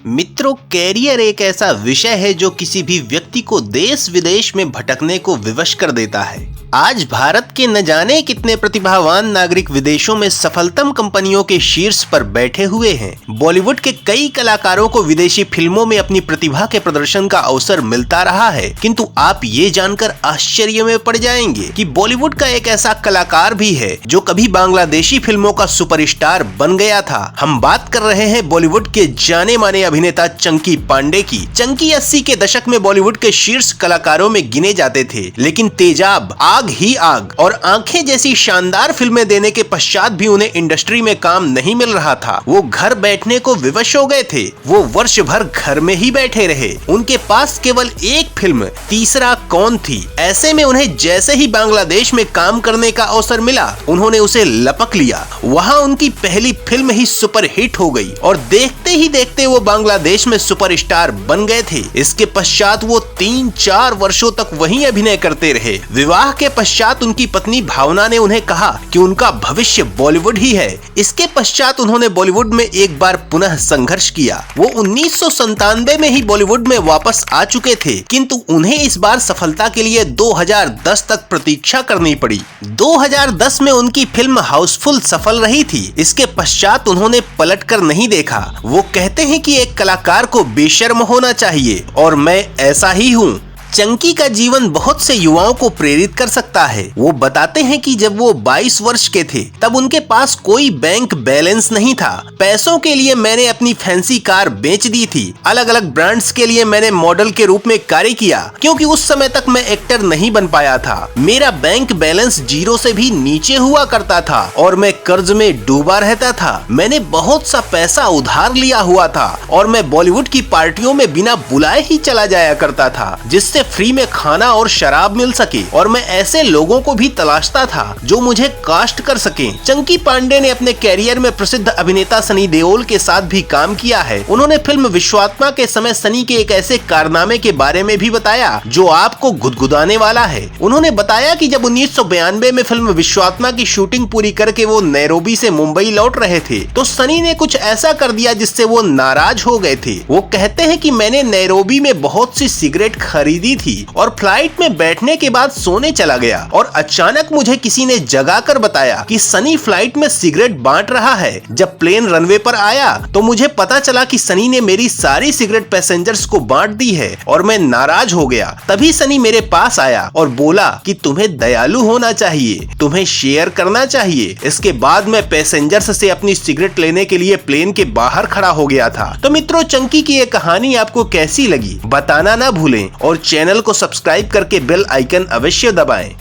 मित्रों, कैरियर एक ऐसा विषय है जो किसी भी व्यक्ति को देश विदेश में भटकने को विवश कर देता है। आज भारत के न जाने कितने प्रतिभावान नागरिक विदेशों में सफलतम कंपनियों के शीर्ष पर बैठे हुए हैं। बॉलीवुड के कई कलाकारों को विदेशी फिल्मों में अपनी प्रतिभा के प्रदर्शन का अवसर मिलता रहा है, किंतु आप ये जानकर आश्चर्य में पड़ जाएंगे कि बॉलीवुड का एक ऐसा कलाकार भी है जो कभी बांग्लादेशी फिल्मों का सुपरस्टार बन गया था। हम बात कर रहे हैं बॉलीवुड के जाने माने अभिनेता चंकी पांडे की। चंकी 80 के दशक में बॉलीवुड के शीर्ष कलाकारों में गिने जाते थे, लेकिन तेजाब, आग ही आग और आंखें जैसी शानदार फिल्में देने के पश्चात भी उन्हें इंडस्ट्री में काम नहीं मिल रहा था। वो घर बैठने को विवश हो गए थे। वो वर्ष भर घर में ही बैठे रहे। उनके पास केवल एक फिल्म तीसरा कौन थी। ऐसे में उन्हें जैसे ही बांग्लादेश में काम करने का अवसर मिला, उन्होंने उसे लपक लिया। वहाँ उनकी पहली फिल्म ही सुपरहिट हो गई और देखते ही देखते वो बांग्लादेश में सुपरस्टार बन गए थे। इसके पश्चात वो 3-4 वर्षों तक वहीं अभिनय करते रहे। विवाह के पश्चात उनकी पत्नी भावना ने उन्हें कहा कि उनका भविष्य बॉलीवुड ही है। इसके पश्चात उन्होंने बॉलीवुड में एक बार पुनः संघर्ष किया। वो 1997 में ही बॉलीवुड में वापस आ चुके थे, किंतु उन्हें इस बार सफलता के लिए 2010 तक प्रतीक्षा करनी पड़ी। 2010 में उनकी फिल्म हाउसफुल सफल रही थी। इसके पश्चात उन्होंने पलट कर नहीं देखा। वो कहते हैं कि एक कलाकार को बेशर्म होना चाहिए और मैं ऐसा ही हूँ। चंकी का जीवन बहुत से युवाओं को प्रेरित कर सकता है। वो बताते हैं कि जब वो 22 वर्ष के थे तब उनके पास कोई बैंक बैलेंस नहीं था। पैसों के लिए मैंने अपनी फैंसी कार बेच दी थी। अलग अलग ब्रांड्स के लिए मैंने मॉडल के रूप में कार्य किया, क्योंकि उस समय तक मैं एक्टर नहीं बन पाया था। मेरा बैंक बैलेंस 0 से भी नीचे हुआ करता था और मैं कर्ज में डूबा रहता था। मैंने बहुत सा पैसा उधार लिया हुआ था और मैं बॉलीवुड की पार्टियों में बिना बुलाए ही चला जाया करता था, जिससे फ्री में खाना और शराब मिल सके, और मैं ऐसे लोगों को भी तलाशता था जो मुझे कास्ट कर सके। चंकी पांडे ने अपने कैरियर में प्रसिद्ध अभिनेता सनी देओल के साथ भी काम किया है। उन्होंने फिल्म विश्वात्मा के समय सनी के एक ऐसे कारनामे के बारे में भी बताया जो आपको गुदगुदाने वाला है। उन्होंने बताया कि जब 1992 में फिल्म विश्वात्मा की शूटिंग पूरी करके वो नैरोबी से मुंबई लौट रहे थे, तो सनी ने कुछ ऐसा कर दिया जिससे वो नाराज हो गए थे। वो कहते हैं कि मैंने नैरोबी में बहुत सी सिगरेट खरीदी थी और फ्लाइट में बैठने के बाद सोने चला गया और अचानक मुझे किसी ने जगा कर बताया कि सनी फ्लाइट में सिगरेट बांट रहा है। जब प्लेन रनवे पर आया तो मुझे पता चला कि सनी ने मेरी सारी सिगरेट पैसेंजर्स को बांट दी है और मैं नाराज हो गया। तभी सनी मेरे पास आया और बोला कि तुम्हें दयालु होना चाहिए, तुम्हें शेयर करना चाहिए। इसके बाद मैं पैसेंजर्स से अपनी सिगरेट लेने के लिए प्लेन के बाहर खड़ा हो गया था। तो मित्रों, चंकी की ये कहानी आपको कैसी लगी बताना ना भूलें और चैनल को सब्सक्राइब करके बेल आइकन अवश्य दबाएं।